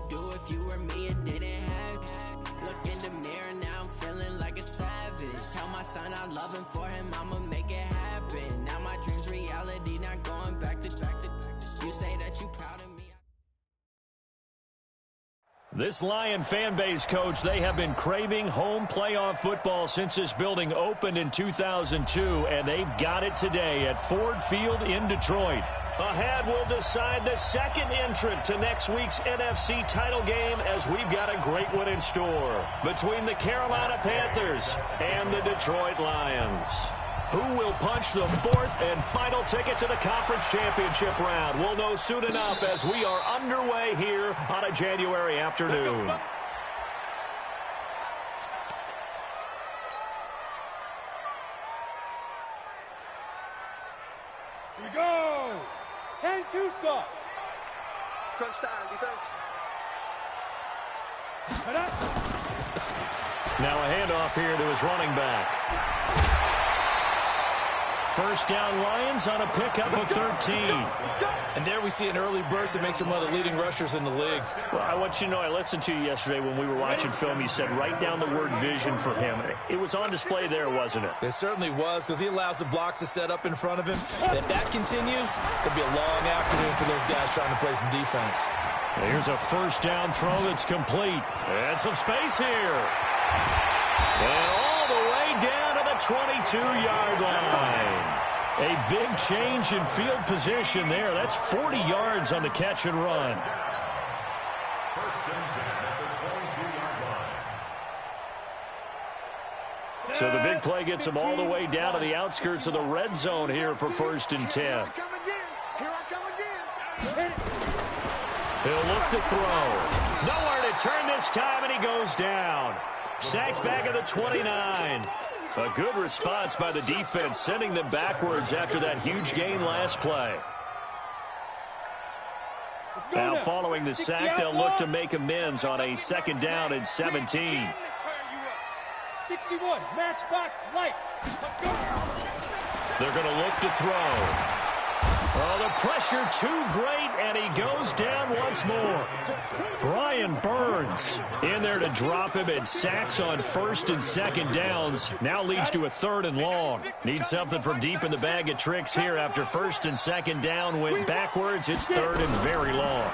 do if you were me and didn't have it? Look in the mirror, now I'm feeling like a savage. Tell my son I love him, for him I'ma make it happen. Now my dream's reality, not going back to. You say that you proud of me. This Lion fan base, Coach, they have been craving home playoff football since this building opened in 2002, and they've got it today at Ford Field in Detroit. Ahead, we'll decide the second entrant to next week's NFC title game, as we've got a great one in store between the Carolina Panthers and the Detroit Lions. Who will punch the fourth and final ticket to the conference championship round? We'll know soon enough as we are underway here on a January afternoon. Here we go. 10-2 start. Crunch time, defense. Now a handoff here to his running back. First down, Lions on a pickup of 13. And there we see an early burst that makes him one of the leading rushers in the league. Well, I want you to know, I listened to you yesterday when we were watching film. You said write down the word vision for him. It was on display there, wasn't it? It certainly was, because he allows the blocks to set up in front of him. And if that continues, it'll be a long afternoon for those guys trying to play some defense. Here's a first down throw that's complete. And some space here. And all the way down to the 22-yard line. A big change in field position there. That's 40 yards on the catch and run. So the big play gets him all the way down to the outskirts of the red zone here for 1st and 10. He'll look to throw. Nowhere to turn this time, and he goes down. Sacked back at the 29. A good response by the defense, sending them backwards after that huge gain last play. Now following the sack, they'll look to make amends on a 2nd down and 17. 61, matchbox lights. They're going to look to throw. Oh, the pressure too great, and he goes down once more. Brian Burns in there to drop him, and sacks on 1st and 2nd downs. Now leads to a 3rd and long. Needs something from deep in the bag of tricks here after 1st and 2nd down went backwards. It's 3rd and very long.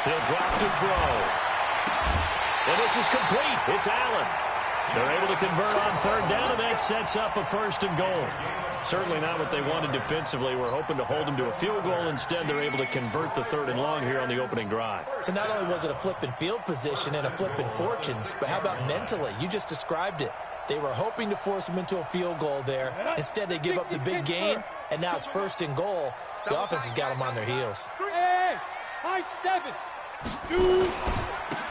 He'll drop to throw. And this is complete. It's Allen. They're able to convert on 3rd down, and that sets up a 1st and goal. Certainly not what they wanted defensively. We're hoping to hold them to a field goal. Instead, they're able to convert the 3rd and long here on the opening drive. So not only was it a flip in field position and a flip in fortunes, but how about mentally? You just described it. They were hoping to force him into a field goal there. Instead, they give up the big gain, and now it's 1st and goal. The offense has got them on their heels. Hey, high 7. 2.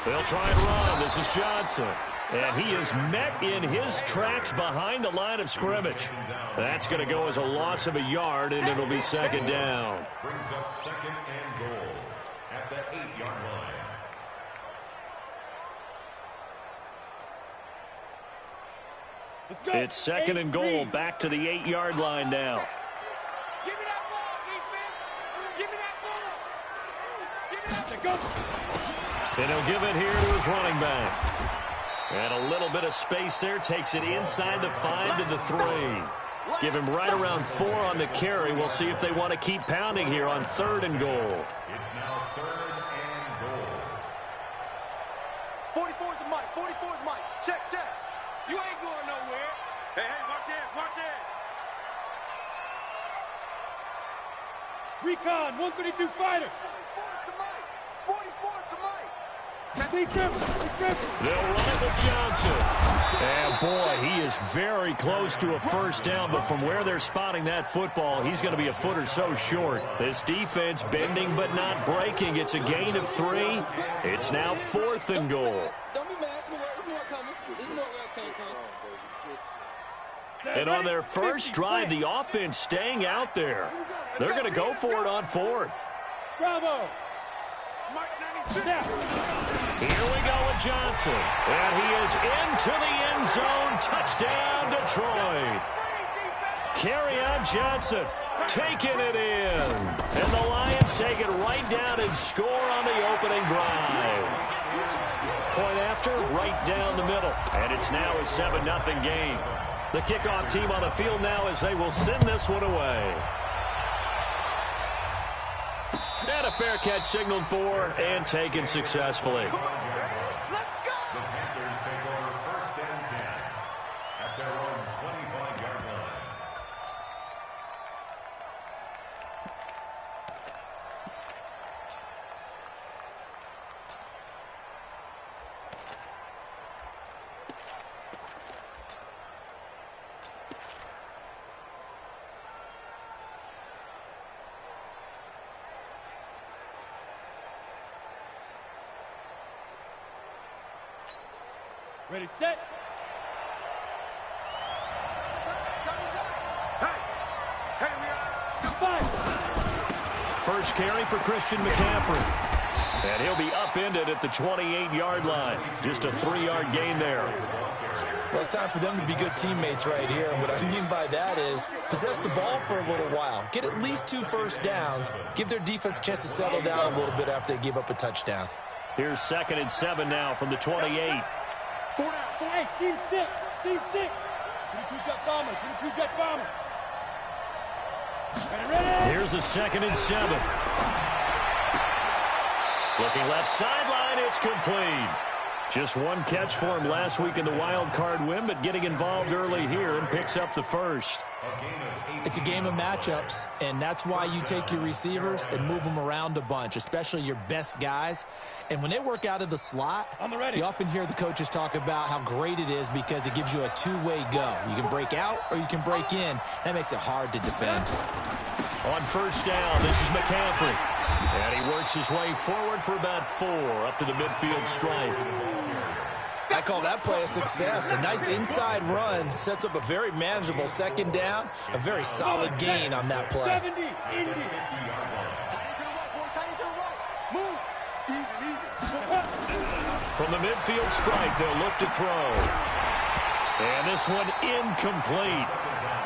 They'll try and run. This is Johnson. And he is met in his tracks behind the line of scrimmage. That's going to go as a loss of a yard, and it'll be 2nd down. Brings up 2nd and goal at the 8-yard line. It's 2nd and goal, back to the 8-yard line now. Give me that ball, defense. Give me that ball. Give me that. And he'll give it here to his running back. And a little bit of space there, takes it inside the 5 to the 3. Give him right around 4 on the carry. We'll see if they want to keep pounding here on 3rd and goal. It's now 3rd and goal. 44 is the mic. 44 is the mic. Check. You ain't going nowhere. Hey, watch it. Recon, 132 fighter. 44 is the mic. Be careful. They'll run it with Johnson. And boy, he is very close to a 1st down, but from where they're spotting that football, he's going to be a foot or so short. This defense bending but not breaking. It's a gain of 3. It's now 4th and goal. Don't be mad. There's more coming. There's more where it came from. And on their first drive, the offense staying out there. They're going to go for it on 4th. Bravo. Here we go with Johnson. And he is into the end zone. Touchdown, Detroit. Carry on Johnson. Taking it in. And the Lions take it right down and score on the opening drive. Point after, right down the middle. And it's now a 7-0 game. The kickoff team on the field now as they will send this one away. And a fair catch signaled for and taken successfully. The Panthers take over 1st and 10 at their own 25-yard line. Ready, set. Hey, we are. Five. First carry for Christian McCaffrey. And he'll be upended at the 28-yard line. Just a 3-yard gain there. Well, it's time for them to be good teammates right here. And what I mean by that is possess the ball for a little while. Get at least 2 first downs. Give their defense a chance to settle down a little bit after they give up a touchdown. Here's 2nd and 7 now from the 28. 4 down. Hey, team 6. Team 6. 22-jet bomber. 22-jet bomber. Ready. Here's a 2nd and 7. Looking left sideline, it's complete. Just one catch for him last week in the wild card win, but getting involved early here and picks up the first. It's a game of matchups, and that's why you take your receivers and move them around a bunch, especially your best guys. And when they work out of the slot, you often hear the coaches talk about how great it is because it gives you a two-way go. You can break out or you can break in. That makes it hard to defend. On first down, this is McCaffrey. And he works his way forward for about 4 up to the midfield stripe. I call that play a success. A nice inside run sets up a very manageable 2nd down, a very solid gain on that play. 70. Indy. From the midfield stripe, they'll look to throw. And this one incomplete.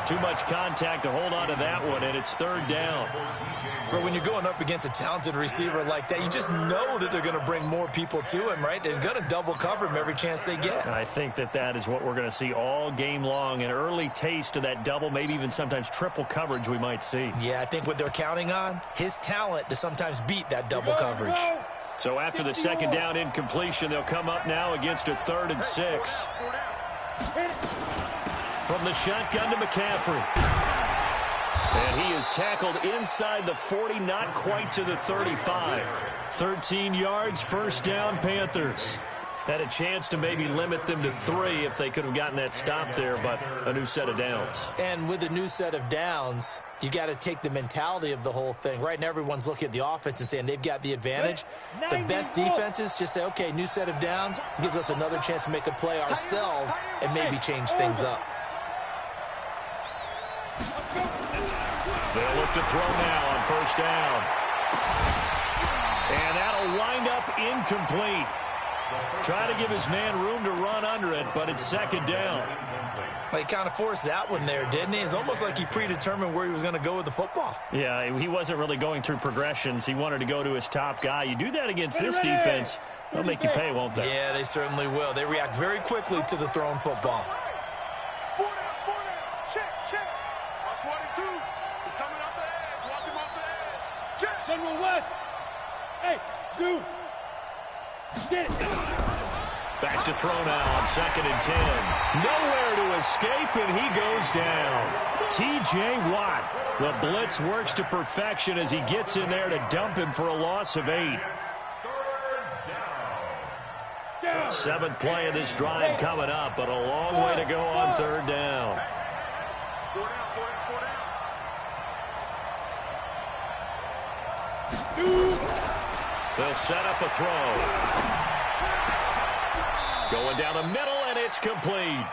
Too much contact to hold on to that one, and it's 3rd down. But when you're going up against a talented receiver like that, you just know that they're going to bring more people to him, right? They're going to double cover him every chance they get. I think that is what we're going to see all game long, an early taste of that double, maybe even sometimes triple coverage we might see. Yeah, I think what they're counting on, his talent to sometimes beat that double coverage. So after the 2nd down incompletion, they'll come up now against a 3rd and 6. From the shotgun to McCaffrey. And he is tackled inside the 40, not quite to the 35. 13 yards, 1st down, Panthers. Had a chance to maybe limit them to 3 if they could have gotten that stop there, but a new set of downs. And with a new set of downs, you got to take the mentality of the whole thing. Right now, everyone's looking at the offense and saying they've got the advantage. The best defenses just say, okay, new set of downs gives us another chance to make a play ourselves and maybe change things up. They'll look to throw now on 1st down. And that'll wind up incomplete. Try to give his man room to run under it, but it's 2nd down. Well, he kind of forced that one there, didn't he? It's almost like he predetermined where he was going to go with the football. Yeah, he wasn't really going through progressions. He wanted to go to his top guy. You do that against this defense, they'll make you pay, won't they? Yeah, they certainly will. They react very quickly to the thrown football. 4 down. Check. Watch 42. He's coming off the edge. Watch him off the edge. Check. General West. Hey, shoot. Get it. Back to throw now on 2nd and 10. Nowhere to escape, and he goes down. T.J. Watt. The blitz works to perfection as he gets in there to dump him for a loss of 8. 7th play of this drive coming up, but a long way to go on 3rd down. 4 down. They'll set up a throw. Going down the middle, and it's complete.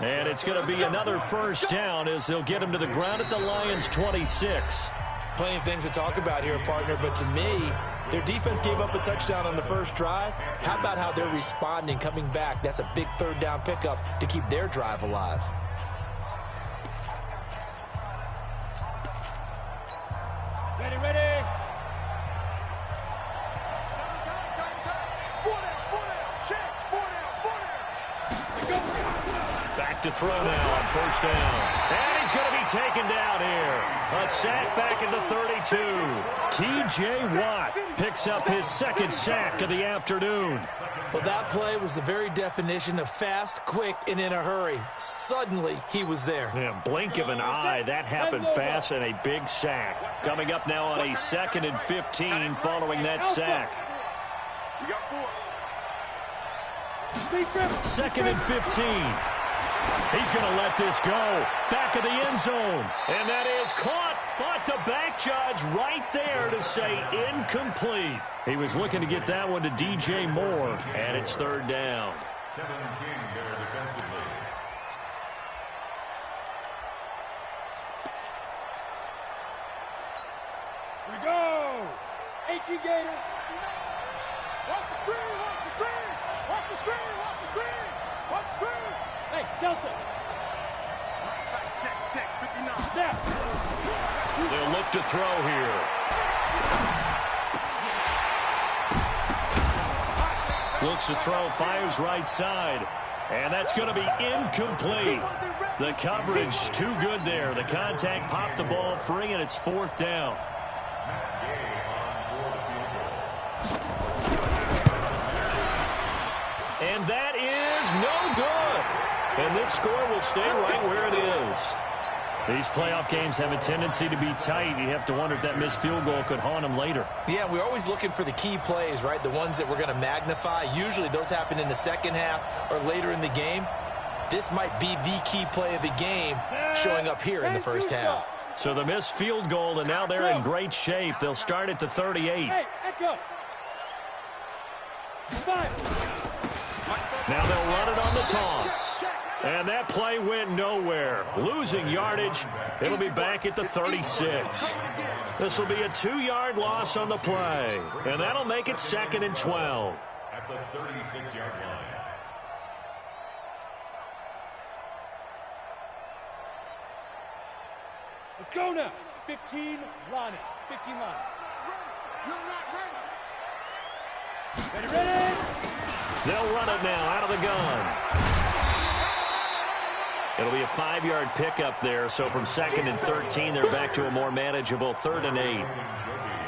And it's going to be another 1st down as they'll get him to the ground at the Lions' 26. Plenty of things to talk about here, partner, but to me, their defense gave up a touchdown on the first drive. How about how they're responding, coming back? That's a big 3rd down pickup to keep their drive alive. Ready, ready. Back to throw now on first down. And he's going to be taken down here. A sack back at the 32. T.J. Watt picks up his second sack of the afternoon. Well, that play was the very definition of fast, quick, and in a hurry. Suddenly, he was there. Yeah, blink of an eye. That happened fast and a big sack. Coming up now on a 2nd and 15 following that sack. We got 4. 2nd and 15. He's going to let this go. Back of the end zone. And that is caught. But the back judge right there to say incomplete. He was looking to get that one to DJ Moore. And it's 3rd down. Kevin King there defensively. Here we go. 18 Gators. Watch the screen, watch the screen. Watch the screen, watch the screen. Watch the screen. Hey, Delta. Check, 59. Snap. They'll look to throw here. Looks to throw, fires right side. And that's going to be incomplete. The coverage too good there. The contact popped the ball free, and it's 4th down. And that is no good. And this score will stay right where it is. These playoff games have a tendency to be tight. You have to wonder if that missed field goal could haunt them later. Yeah, we're always looking for the key plays, right? The ones that we're going to magnify. Usually those happen in the second half or later in the game. This might be the key play of the game showing up here in the first half. So the missed field goal, and now they're in great shape. They'll start at the 38. Hey, echo. 5. Now they'll run it on the toss. And that play went nowhere. Losing yardage. It'll be back at the 36. This will be a 2-yard loss on the play. And that'll make it 2nd and 12. At the 36-yard line. Let's go now. 15 line. 15 line. You're not ready. Ready, ready. They'll run it now out of the gun. It'll be a 5-yard pickup there. So from 2nd and 13, they're back to a more manageable 3rd and 8.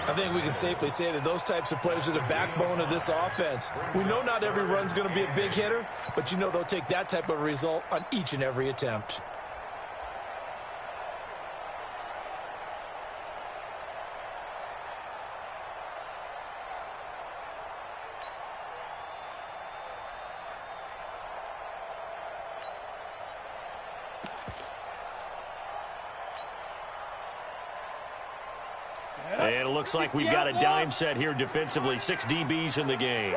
I think we can safely say that those types of plays are the backbone of this offense. We know not every run's going to be a big hitter, but you know they'll take that type of result on each and every attempt. And it looks like we've got a dime set here defensively. 6 DBs in the game.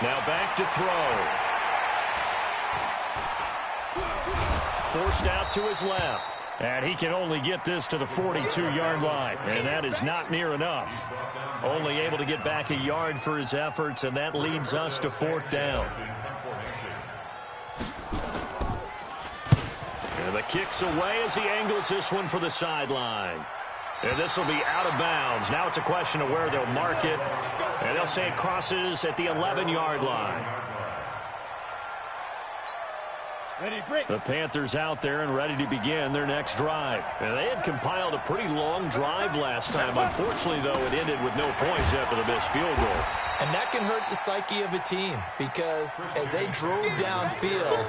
Now back to throw. Forced out to his left. And he can only get this to the 42-yard line. And that is not near enough. Only able to get back a yard for his efforts, and that leads us to 4th down. And the kick's away as he angles this one for the sideline. And this will be out of bounds. Now it's a question of where they'll mark it. And they'll say it crosses at the 11-yard line. Ready, break. The Panthers out there and ready to begin their next drive. And they had compiled a pretty long drive last time. Unfortunately, though, it ended with no points after the missed field goal. And that can hurt the psyche of a team because as they drove downfield,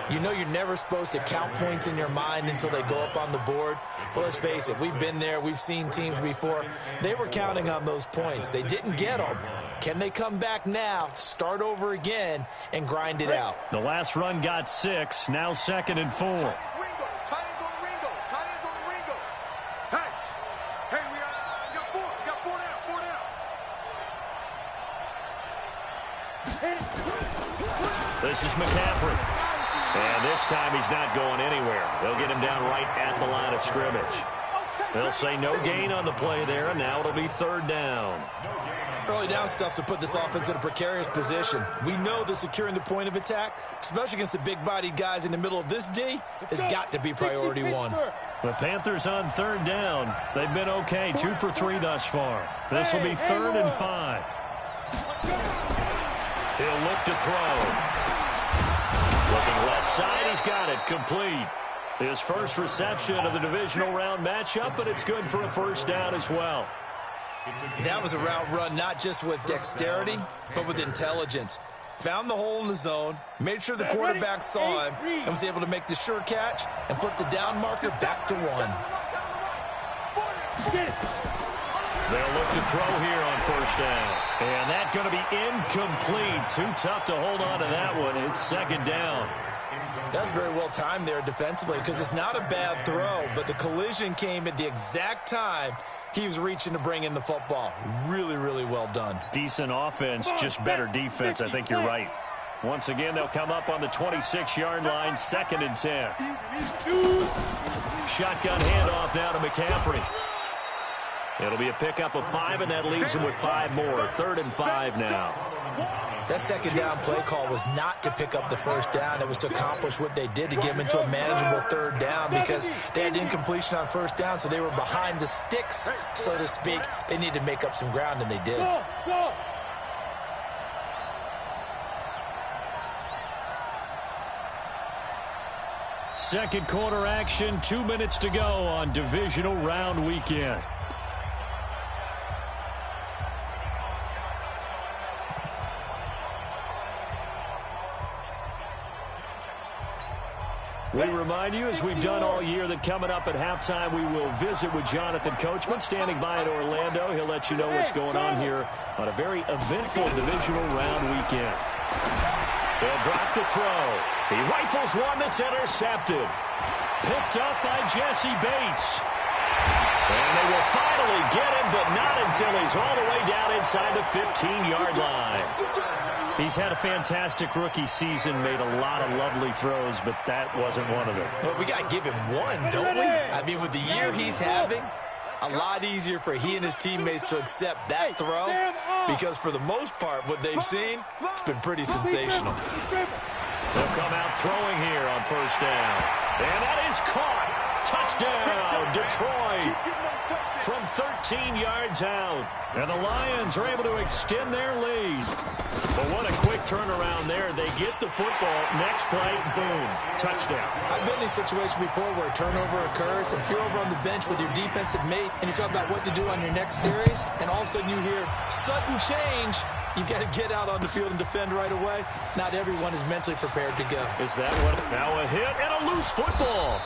you know you're never supposed to count points in your mind until they go up on the board. Well, let's face it, we've been there. We've seen teams before. They were counting on those points. They didn't get them. Can they come back now, start over again, and grind it out? The last run got 6. Now 2nd and 4. Ringo. Tight ends on Ringo. Tight ends on Ringo. Hey, we got 4. We got 4 down. This is McCaffrey. And this time he's not going anywhere. They'll get him down right at the line of scrimmage. They'll say no gain on the play there, and now it'll be third down. Early down stuff to put this offense in a precarious position. We know that securing the point of attack, especially against the big-bodied guys in the middle of this D, has got to be priority one. The Panthers on third down. They've been okay, 2 for 3 thus far. This will be 3rd and 5. He'll look to throw. Looking left side, he's got it, complete. His first reception of the divisional round matchup, but it's good for a first down as well. That was a route run not just with dexterity, but with intelligence. Found the hole in the zone, made sure the quarterback saw him, and was able to make the sure catch and flip the down marker back to 1. They'll look to throw here on first down. And that's going to be incomplete. Too tough to hold on to that one. It's second down. That's very well timed there defensively because it's not a bad throw, but the collision came at the exact time he was reaching to bring in the football. Really, really well done. Decent offense, just better defense. I think you're right. Once again, they'll come up on the 26-yard line, 2nd and 10. Shotgun handoff now to McCaffrey. It'll be a pickup of 5, and that leaves him with 5 more. 3rd and 5 now. That second down play call was not to pick up the first down. It was to accomplish what they did to get them into a manageable 3rd down because they had incompletion on first down, so they were behind the sticks, so to speak. They needed to make up some ground, and they did. Second quarter action, 2 minutes to go on divisional round weekend. We remind you, as we've done all year, that coming up at halftime, we will visit with Jonathan Coachman, standing by in Orlando. He'll let you know what's going on here on a very eventful divisional round weekend. They'll drop to throw. He rifles one that's intercepted. Picked up by Jesse Bates. And they will finally get him, but not until he's all the way down inside the 15-yard line. He's had a fantastic rookie season, made a lot of lovely throws, but that wasn't one of them. Well, we got to give him one, don't we? I mean, with the year he's having, a lot easier for he and his teammates to accept that throw because for the most part, what they've seen, it's been pretty sensational. They'll come out throwing here on first down. And that is caught. Touchdown, Detroit. From 13 yards out. And the Lions are able to extend their lead. But what a quick turnaround there. They get the football. Next play, boom, touchdown. I've been in a situation before where a turnover occurs. If you're over on the bench with your defensive mate and you talk about what to do on your next series, and all of a sudden you hear sudden change, you've got to get out on the field and defend right away. Not everyone is mentally prepared to go. Is that what? Now a hit and a loose football.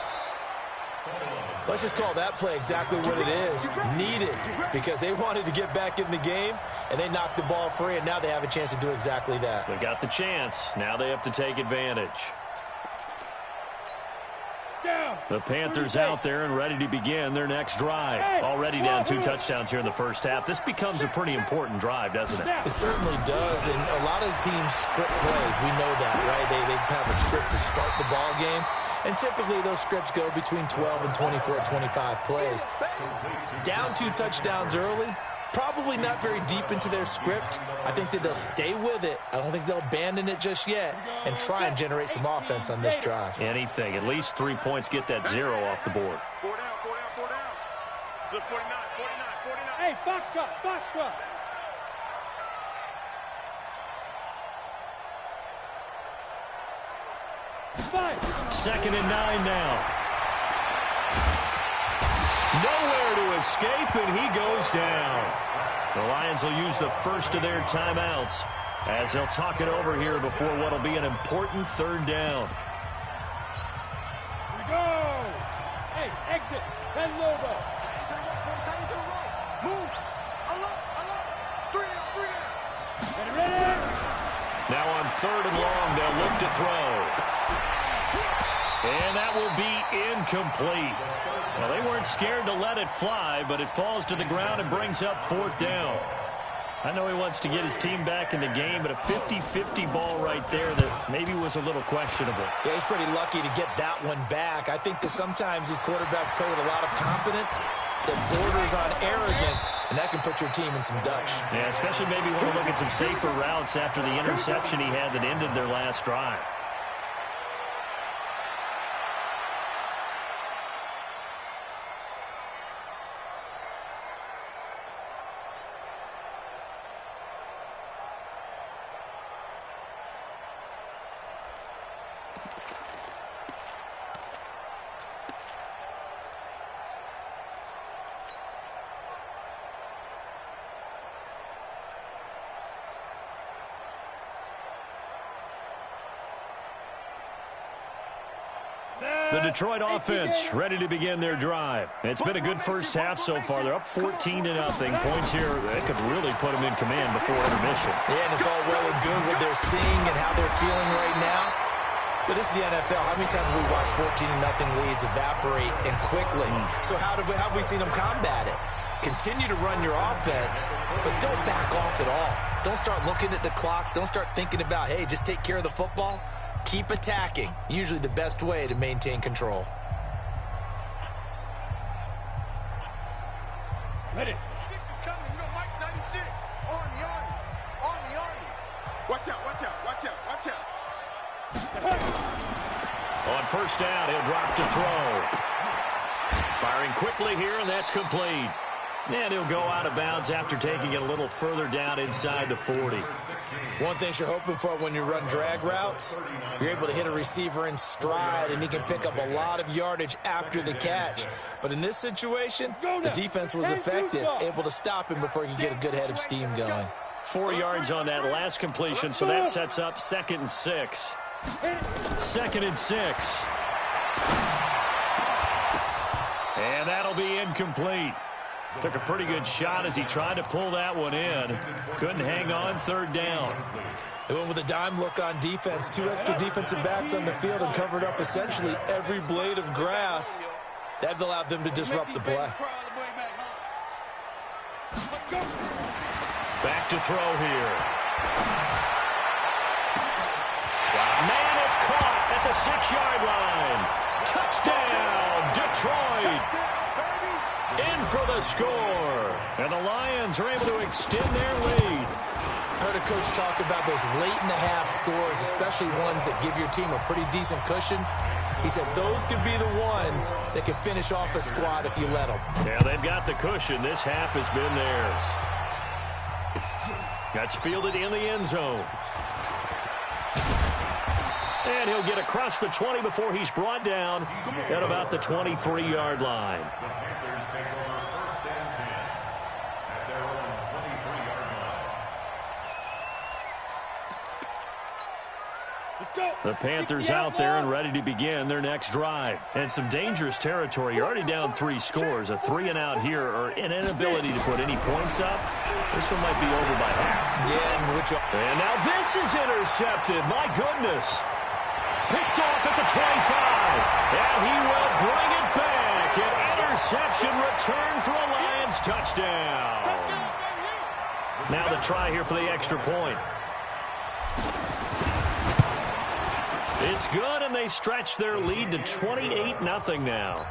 Let's just call that play exactly what it is. Needed, because they wanted to get back in the game, and they knocked the ball free, and now they have a chance to do exactly that. They got the chance. Now they have to take advantage. The Panthers out there and ready to begin their next drive. Already down 2 touchdowns here in the first half. This becomes a pretty important drive, doesn't it? It certainly does, and a lot of the teams script plays. We know that, right? They have a script to start the ball game. And typically those scripts go between 12 and 24, 25 plays. Down 2 touchdowns early, probably not very deep into their script. I think that they'll stay with it. I don't think they'll abandon it just yet and try and generate some offense on this drive. Anything. At least 3 points, get that 0 off the board. 4 down. To the 49. Hey, Foxtrot. Second and 9 now. Nowhere to escape, and he goes down. The Lions will use the first of their timeouts as they'll talk it over here before what will be an important 3rd down. Here we go. Hey, exit. 10 Lobo. Move. Alert. 3 down. Ready. Now on 3rd and long, they'll look to throw. And that will be incomplete. Well, they weren't scared to let it fly, but it falls to the ground and brings up 4th down. I know he wants to get his team back in the game, but a 50-50 ball right there that maybe was a little questionable. Yeah, he's pretty lucky to get that one back. I think that sometimes these quarterbacks play with a lot of confidence, that borders on arrogance, and that can put your team in some Dutch. Yeah, especially maybe want to look at some safer routes after the interception he had that ended their last drive. The Detroit offense ready to begin their drive. It's been a good first half so far. They're up 14-0. Points here that could really put them in command before intermission. Yeah, and it's all well and good what they're seeing and how they're feeling right now. But this is the NFL. How many times have we watched 14-0 leads evaporate and quickly? So how have we seen them combat it? Continue to run your offense, but don't back off at all. Don't start looking at the clock. Don't start thinking about, hey, just take care of the football. Keep attacking. Usually the best way to maintain control. Ready. Six is coming. You know, Mike 96. Army. Watch out. On first down, he'll drop to throw. Firing quickly here, and that's complete. And he'll go out of bounds after taking it a little further down inside the 40. One thing you're hoping for when you run drag routes, you're able to hit a receiver in stride, and he can pick up a lot of yardage after the catch. But in this situation, the defense was effective, able to stop him before he could get a good head of steam going. 4 yards on that last completion, so that sets up 2nd and 6. 2nd and 6. And that'll be incomplete. Took a pretty good shot as he tried to pull that one in. Couldn't hang on 3rd down. They went with a dime look on defense. 2 extra defensive backs on the field and covered up essentially every blade of grass. That allowed them to disrupt the play. Back to throw here. Man, it's caught at the 6-yard line. Touchdown, Detroit. In for the score. And the Lions are able to extend their lead. I heard a coach talk about those late-in-the-half scores, especially ones that give your team a pretty decent cushion. He said those could be the ones that can finish off a squad if you let them. Yeah, they've got the cushion. This half has been theirs. That's fielded in the end zone. And he'll get across the 20 before he's brought down at about the 23-yard line. The Panthers out there and ready to begin their next drive. And some dangerous territory. You're already down 3 scores. A 3-and-out here or an inability to put any points up. This one might be over by half. Yeah, and now this is intercepted. My goodness. Picked off at the 25. And he will bring it back. An interception return for a Lions touchdown. Now the try here for the extra point. It's good, and they stretch their lead to 28-0 now.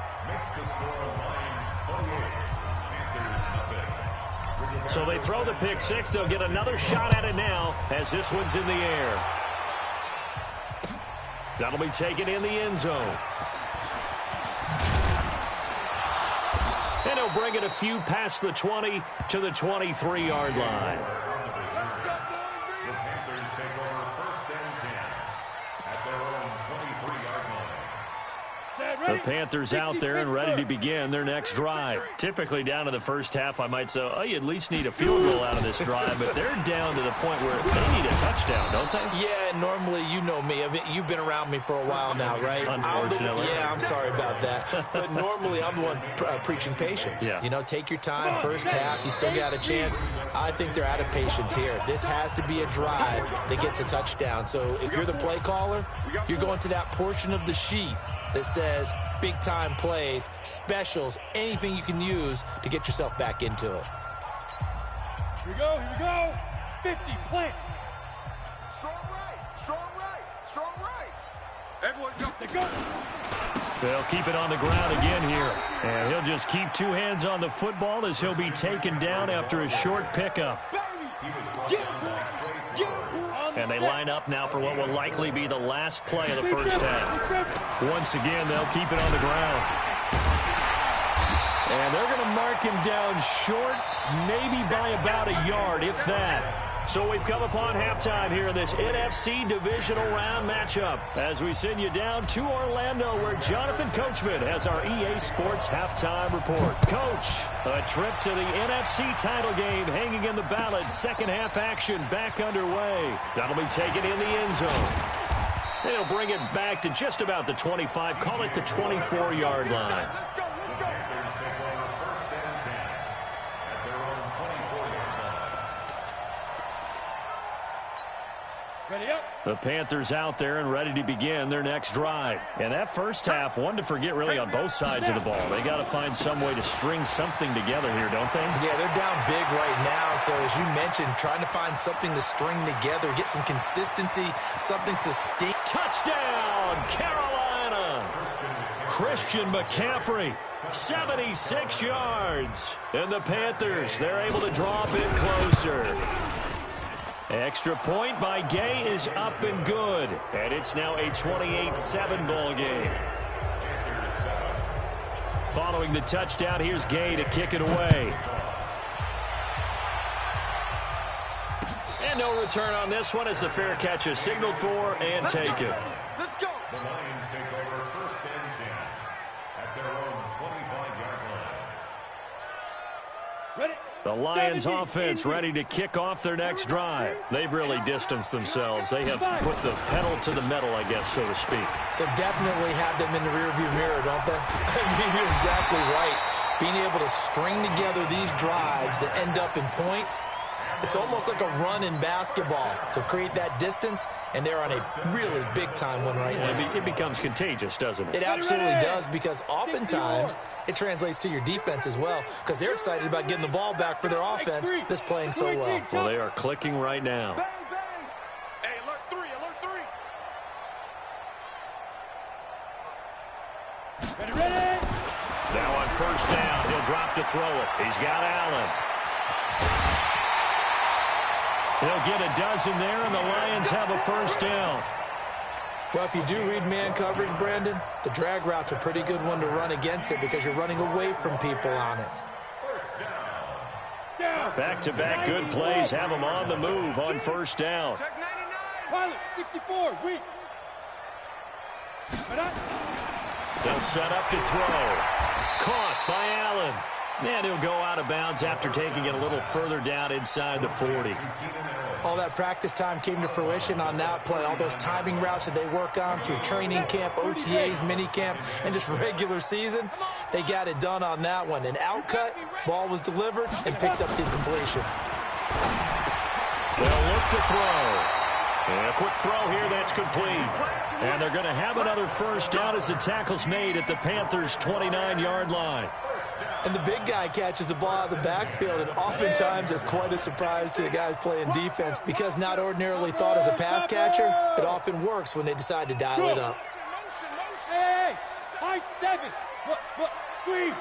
So they throw the pick six. They'll get another shot at it now as this one's in the air. That'll be taken in the end zone. And he'll bring it a few past the 20 to the 23-yard line. The Panthers out there and ready to begin their next drive. Typically down to the first half, I might say, oh, you at least need a field goal out of this drive, but they're down to the point where they need a touchdown, don't they? Yeah, normally, you know me. I mean, you've been around me for a while now, right? Unfortunately. I'm sorry about that. But normally, I'm the one preaching patience. Yeah. You know, take your time. First half, you still got a chance. I think they're out of patience here. This has to be a drive that gets a touchdown. So if you're the play caller, you're going to that portion of the sheet that says big-time plays, specials, anything you can use to get yourself back into it. Here we go. 50, plant. Strong right. They'll keep it on the ground again here. And he'll just keep two hands on the football as he'll be taken down after a short pickup. And they line up now for what will likely be the last play of the first half. Once again, they'll keep it on the ground. And they're going to mark him down short, maybe by about a yard, if that. So we've come upon halftime here in this NFC Divisional Round matchup as we send you down to Orlando where Jonathan Coachman has our EA Sports Halftime Report. Coach, a trip to the NFC title game hanging in the balance. Second half action back underway. That'll be taken in the end zone. They'll bring it back to just about the 25, call it the 24-yard line. The Panthers out there and ready to begin their next drive. And that first half, one to forget really on both sides of the ball. They got to find some way to string something together here, don't they? Yeah, they're down big right now. So as you mentioned, trying to find something to string together, get some consistency, something sustained. Touchdown, Carolina! Christian McCaffrey, 76 yards. And the Panthers, they're able to draw a bit closer. Extra point by Gay is up and good. And it's now a 28-7 ball game. Following the touchdown, here's Gay to kick it away. And no return on this one as the fair catch is signaled for and taken. Let's go. The Lions take over first and 10 at their own 25-yard line. Ready? The Lions offense ready to kick off their next drive. They've really distanced themselves. They have put the pedal to the metal, I guess, so to speak. So definitely have them in the rearview mirror, don't they? I mean, you're exactly right. Being able to string together these drives that end up in points, it's almost like a run in basketball to create that distance, and they're on a really big-time one right now. It becomes contagious, doesn't it? It absolutely does, because oftentimes it translates to your defense as well, because they're excited about getting the ball back for their offense that's playing so well. Well, they are clicking right now. Bang, bang. Hey, alert 3, alert 3. Ready? Now on first down, he'll drop to throw it. He's got Allen. He'll get a dozen there, and the Lions have a first down. Well, if you do read man coverage, Brandon, the drag route's a pretty good one to run against it because you're running away from people on it. Back-to-back good plays have them on the move on first down. Check 99. Pilot, 64, weak. They'll set up to throw. Caught by Allen. And he'll go out of bounds after taking it a little further down inside the 40. All that practice time came to fruition on that play. All those timing routes that they work on through training camp, OTAs, mini camp, and just regular season, they got it done on that one. An outcut, ball was delivered, and picked up the completion. They'll look to throw. And a quick throw here, that's complete. And they're going to have another first down as the tackle's made at the Panthers' 29-yard line. And the big guy catches the ball out of the backfield, and oftentimes it's quite a surprise to the guys playing defense because not ordinarily thought as a pass catcher, it often works when they decide to dial it up. Hey, high 7. Foot, squeeze.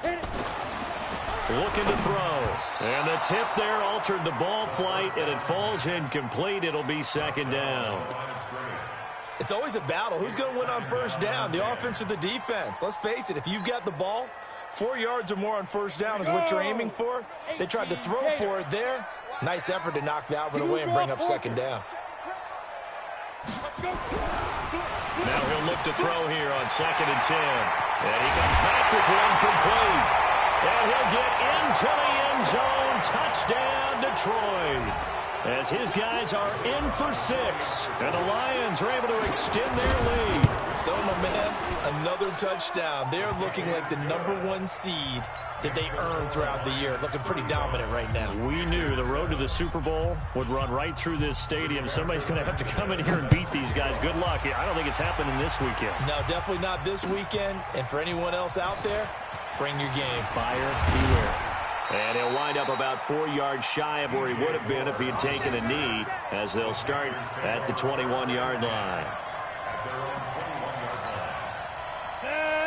Hit it. Looking to throw. And the tip there altered the ball flight, and it falls incomplete. It'll be second down. It's always a battle. Who's going to win on first down, the offense or the defense? Let's face it, if you've got the ball, 4 yards or more on first down is what you're aiming for. They tried to throw for it there. Nice effort to knock that one away and bring up second down. Now he'll look to throw here on 2nd and 10. And he comes back with one complete. And he'll get into the end zone. Touchdown, Detroit. As his guys are in for 6. And the Lions are able to extend their lead. So, my man, another touchdown. They're looking like the #1 seed that they earned throughout the year. Looking pretty dominant right now. We knew the road to the Super Bowl would run right through this stadium. Somebody's going to have to come in here and beat these guys. Good luck. I don't think it's happening this weekend. No, definitely not this weekend. And for anyone else out there, bring your game. Buyer beware. And he'll wind up about 4 yards shy of where he would have been if he had taken a knee, as they'll start at the 21-yard line.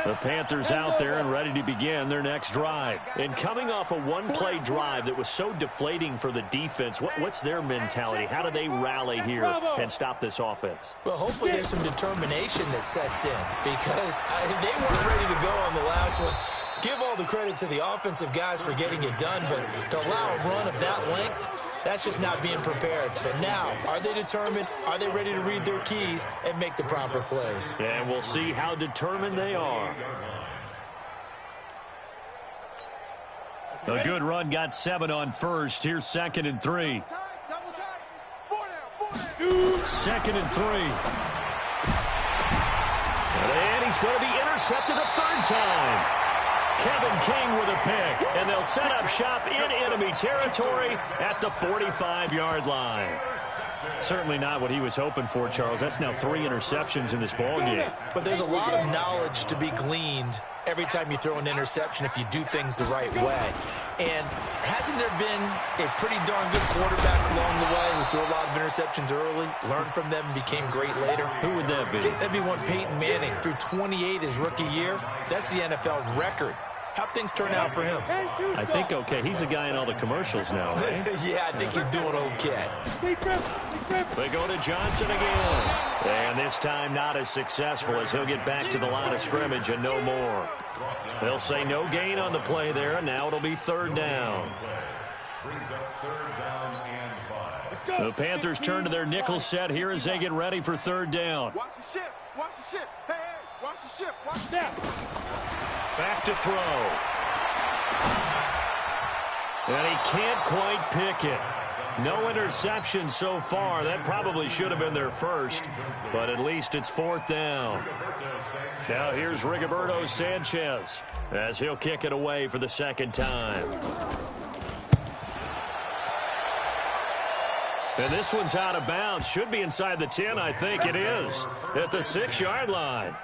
The Panthers out there and ready to begin their next drive. And coming off a one-play drive that was so deflating for the defense, what's their mentality? How do they rally here and stop this offense? Well, hopefully there's some determination that sets in, because they weren't ready to go on the last one. Give all the credit to the offensive guys for getting it done, but to allow a run of that length, that's just not being prepared. So now, are they determined? Are they ready to read their keys and make the proper plays? And we'll see how determined they are. A good run got 7 on first. Here's 2nd and 3. 2nd and 3. And he's going to be intercepted a 3rd time. Kevin King with a pick, and they'll set up shop in enemy territory at the 45-yard line. Certainly not what he was hoping for, Charles. That's now 3 interceptions in this ballgame. But there's a lot of knowledge to be gleaned every time you throw an interception if you do things the right way. And hasn't there been a pretty darn good quarterback along the way who threw a lot of interceptions early, learned from them, and became great later? Who would that be? That'd be one Peyton Manning. Threw 28 his rookie year. That's the NFL's record. How'd things turn out for him? I think okay. He's a guy in all the commercials now, right? Yeah, I think he's doing okay. They go to Johnson again. And this time not as successful, as he'll get back to the line of scrimmage and no more. They'll say no gain on the play there, and now it'll be 3rd down. The Panthers turn to their nickel set here as they get ready for 3rd down. Watch the ship. Watch the ship. Hey, watch the ship. Watch that. Back to throw. And he can't quite pick it. No interception so far. That probably should have been their first, but at least it's 4th down. Now here's Rigoberto Sanchez as he'll kick it away for the 2nd time. And this one's out of bounds. Should be inside the 10, I think it is, at the 6-yard line.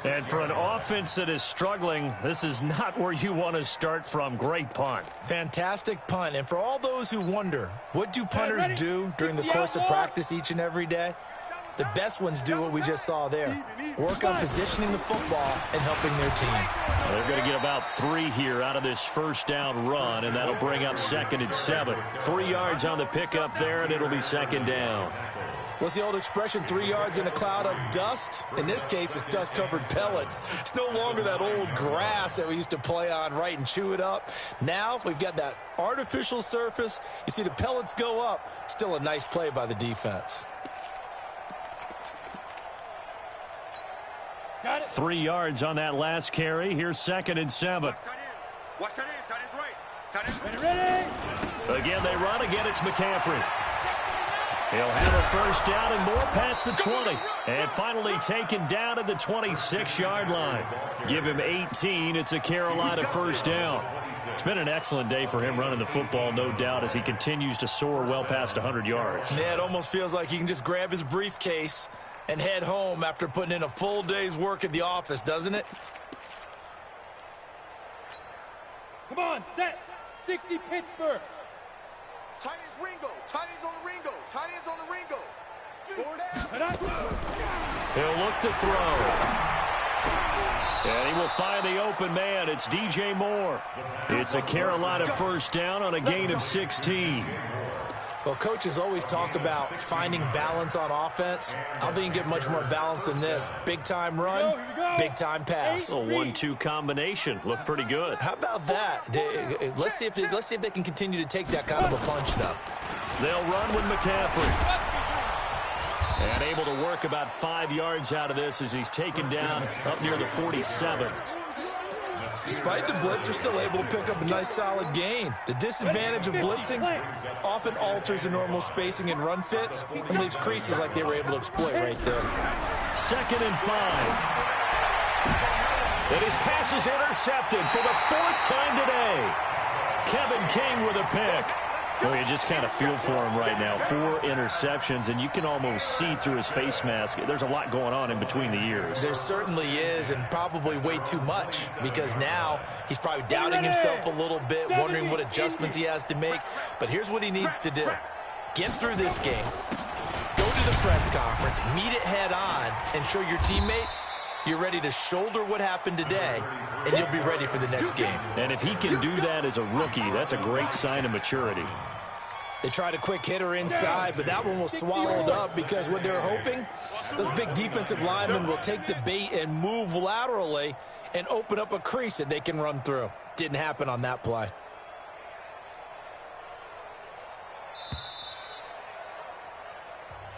And for an offense that is struggling, this is not where you want to start from. Great punt. Fantastic punt. And for all those who wonder, what do punters do during the course of practice each and every day? The best ones do what we just saw there. Work on positioning the football and helping their team. They're going to get about 3 here out of this 1st down run, and that'll bring up 2nd and 7. 3 yards on the pickup there, and it'll be 2nd down. What's the old expression, 3 yards in a cloud of dust? In this case, it's dust-covered pellets. It's no longer that old grass that we used to play on, right, and chew it up. Now we've got that artificial surface. You see the pellets go up. Still a nice play by the defense. Got it. 3 yards on that last carry. Here's 2nd and 7. Watch that in. Tight end's right. Tight end's Ready. Again, they run. Again, it's McCaffrey. He'll have a 1st down and more past the 20. And finally taken down at the 26-yard line. Give him 18. It's a Carolina 1st down. It's been an excellent day for him running the football, no doubt, as he continues to soar well past 100 yards. Yeah, it almost feels like he can just grab his briefcase and head home after putting in a full day's work at the office, doesn't it? Come on, set. 60 Pittsburgh. Tight end's Ringo. Tight end's on the Ringo. Tight end's on the Ringo. 4 down. He'll look to throw. And he will find the open man. It's DJ Moore. It's a Carolina 1st down on a gain of 16. Well, coaches always talk about finding balance on offense. I don't think you get much more balance than this. Big-time run, big-time pass. A 1-2 combination. Looked pretty good. How about that? Let's see if they can continue to take that kind of a punch, though. They'll run with McCaffrey. And able to work about 5 yards out of this as he's taken down up near the 47. Despite the blitz, they're still able to pick up a nice solid gain. The disadvantage of blitzing often alters the normal spacing and run fits and leaves creases like they were able to exploit right there. 2nd and 5. And his pass is intercepted for the 4th time today. Kevin King with a pick. Well, you just kind of feel for him right now. 4 interceptions, and you can almost see through his face mask. There's a lot going on in between the ears. There certainly is, and probably way too much, because now he's probably doubting himself a little bit, wondering what adjustments he has to make. But here's what he needs to do. Get through this game, go to the press conference, meet it head on, and show your teammates you're ready to shoulder what happened today, and you'll be ready for the next game. And if he can do that as a rookie, that's a great sign of maturity. They tried a quick hitter inside, but that one was swallowed up because what they're hoping, those big defensive linemen will take the bait and move laterally and open up a crease that they can run through. Didn't happen on that play.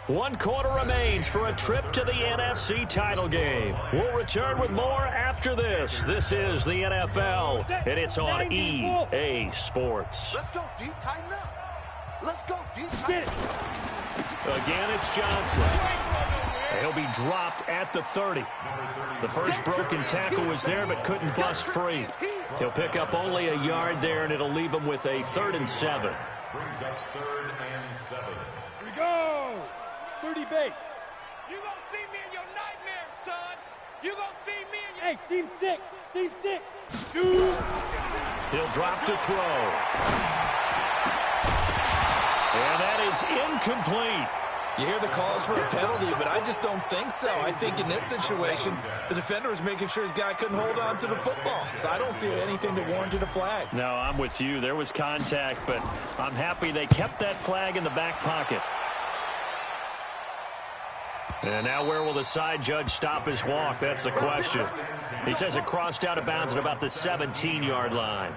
One quarter remains for a trip to the NFC title game. We'll return with more after this. This is the NFL, and it's on EA Sports. Let's go deep, tighten up. Let's go deep, tighten up. Again, it's Johnson. He'll be dropped at the 30. The first broken tackle was there, but couldn't bust free. He'll pick up only a yard there, and it'll leave him with a 3rd and 7. Brings up 3rd and 7. Here we go. 30 base. You gonna see me in your nightmares, son. You gonna see me in your... Hey, seam 6. Seam 6. Shoot. He'll drop to throw. And that is incomplete. You hear the calls for a penalty, but I just don't think so. I think in this situation, the defender was making sure his guy couldn't hold on to the football. So I don't see anything to warrant a flag. No, I'm with you. There was contact, but I'm happy they kept that flag in the back pocket. And now where will the side judge stop his walk? That's the question. He says it crossed out of bounds at about the 17-yard line.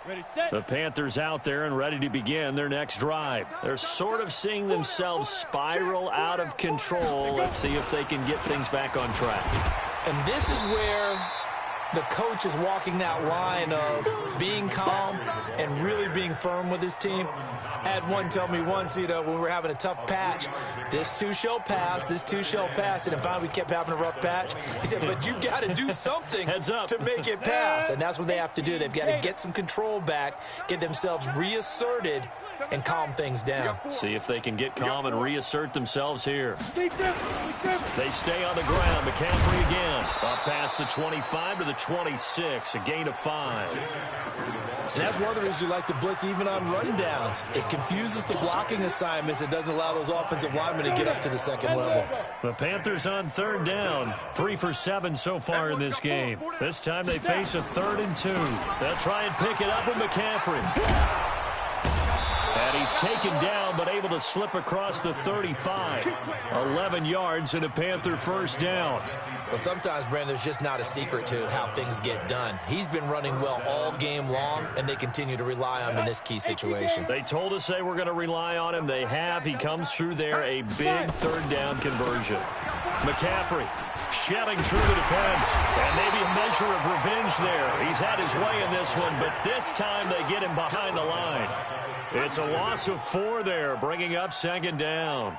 Ready, set. The Panthers out there and ready to begin their next drive. They're sort of seeing themselves spiral out of control. Let's see if they can get things back on track. And this is where the coach is walking that line of being calm and really being firm with his team. I had one tell me once, when we were having a tough patch, this too shall pass, this too shall pass. And finally we kept having a rough patch. He said, but you've got to do something to make it pass. And that's what they have to do. They've got to get some control back, get themselves reasserted, and calm things down. See if they can get calm and reassert themselves here. They stay on the ground. McCaffrey again. Up past the 25 to the 26. A gain of 5. And that's one of the reasons you like to blitz even on rundowns. It confuses the blocking assignments. It doesn't allow those offensive linemen to get up to the second level. The Panthers on 3rd down. 3 for 7 so far in this game. This time they face a 3rd and 2. They'll try and pick it up with McCaffrey. And he's taken down, but able to slip across the 35. 11 yards and a Panther first down. Well, sometimes, Brandon, there's just not a secret to how things get done. He's been running well all game long, and they continue to rely on him in this key situation. They told us they were going to rely on him. They have. He comes through there, a big 3rd down conversion. McCaffrey shedding through the defense, and maybe a measure of revenge there. He's had his way in this one, but this time they get him behind the line. It's a loss of 4 there, bringing up 2nd down.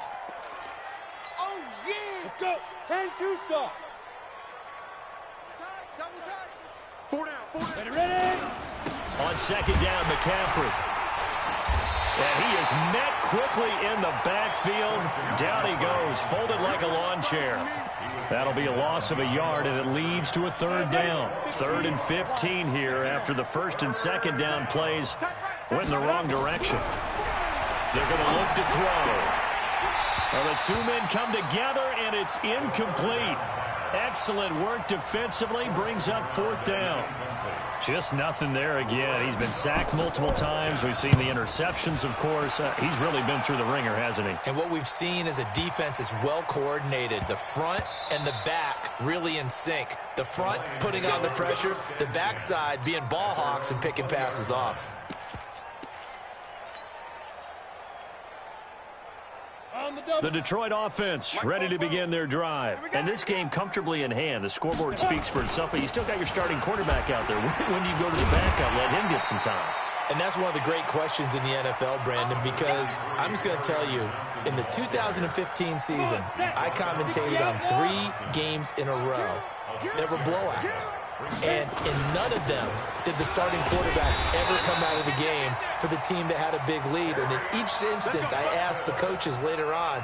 Oh, yeah. Let's go. 10-2 soft. Four down. Ready. On 2nd down, McCaffrey. And he is met quickly in the backfield. Down he goes, folded like a lawn chair. That'll be a loss of a yard, and it leads to a 3rd down. 3rd and 15 here after the 1st and 2nd down plays went in the wrong direction. They're going to look to throw. Well, the 2 men come together, and it's incomplete. Excellent work defensively, brings up 4th down. Just nothing there again. He's been sacked multiple times. We've seen the interceptions, of course. He's really been through the ringer, hasn't he? And what we've seen is a defense that's well coordinated. The front and the back really in sync. The front putting on the pressure, the backside being ball hawks and picking passes off. The Detroit offense ready to begin their drive. And this game comfortably in hand. The scoreboard speaks for itself, but you still got your starting quarterback out there. When do you go to the backup, let him get some time? And that's one of the great questions in the NFL, Brandon, because I'm just going to tell you, in the 2015 season, I commentated on 3 games in a row that were blowouts. And in none of them did the starting quarterback ever come out of the game for the team that had a big lead. And in each instance, I asked the coaches later on,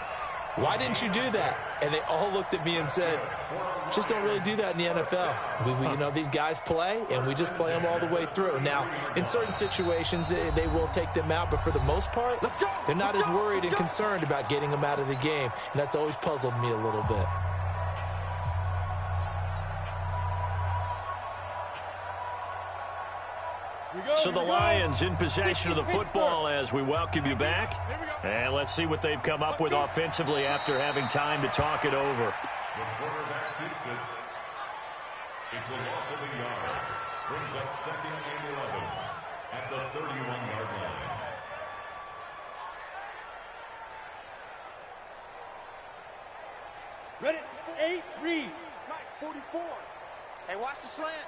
why didn't you do that? And they all looked at me and said, just don't really do that in the NFL. These guys play, and we just play them all the way through. Now, in certain situations, they will take them out, but for the most part, they're not as worried and concerned about getting them out of the game, and that's always puzzled me a little bit. So the Lions in possession of the football as we welcome you back. And let's see what they've come up with offensively after having time to talk it over. The quarterback keeps it. It's a loss of a yard. Brings up 2nd and 11 at the 31-yard line. Ready? 8, read. 44. Hey, watch the slant.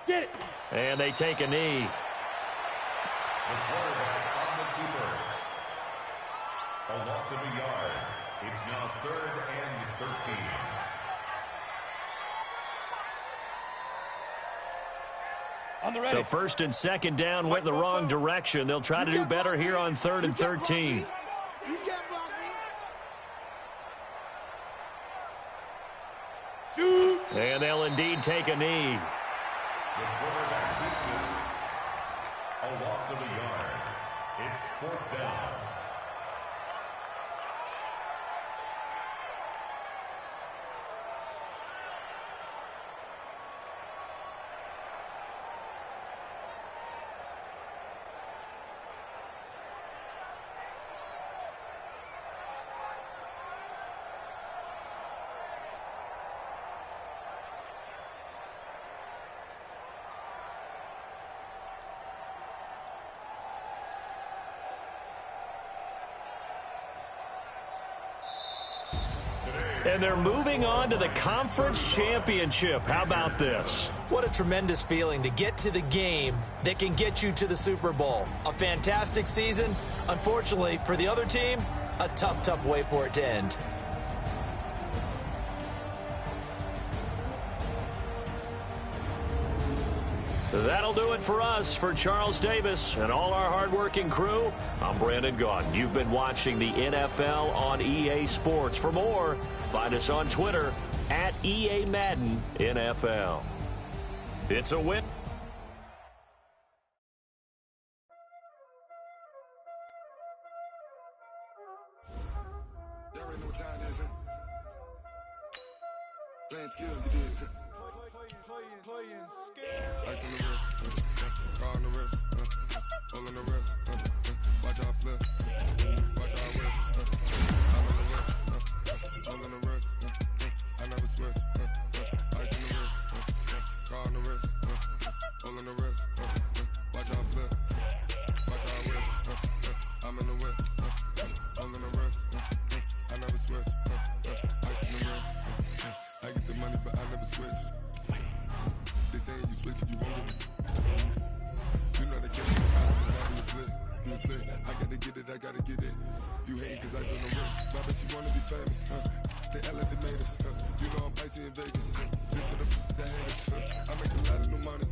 Get it. And they take a knee. The quarterback on the keeper. A loss of a yard. It's now 3rd and 13. On the ready. So 1st and 2nd down went the wrong direction. They'll try to do better here on 3rd and 13. You can't block me. Shoot. And they'll indeed take a knee. The quarterback keeps it. A loss of a yard. It's 4th down. And they're moving on to the conference championship. How about this? What a tremendous feeling to get to the game that can get you to the Super Bowl. A fantastic season. Unfortunately, for the other team, a tough, tough way for it to end. That'll do it for us. For Charles Davis and all our hardworking crew, I'm Brandon Gaudin. You've been watching the NFL on EA Sports. For more, find us on Twitter at EA Madden NFL. It's a win. Y'all already know what time it is, huh? Playing skills, you did. Playing skills. Ice on the wrist, car on the wrist, all on the wrist, watch how I flip, watch how I whip, I'm on the whip, all on the wrist, I never switch, ice on the wrist, car on the wrist, all on the wrist, watch how I flip, watch how I whip, I'm in the whip, all on the wrist, I never switch, ice on the wrist, I get the money but I never switch. They say you switch it, you won't get it. You know they can't get it out of the lobby, it's lit. You was lit, I gotta get it, I gotta get it. You hating cause ice on the wrist. I bet you wanna be famous, They act like they made us, You know I'm icy in Vegas, This for the that hate us, I make a lot of new money.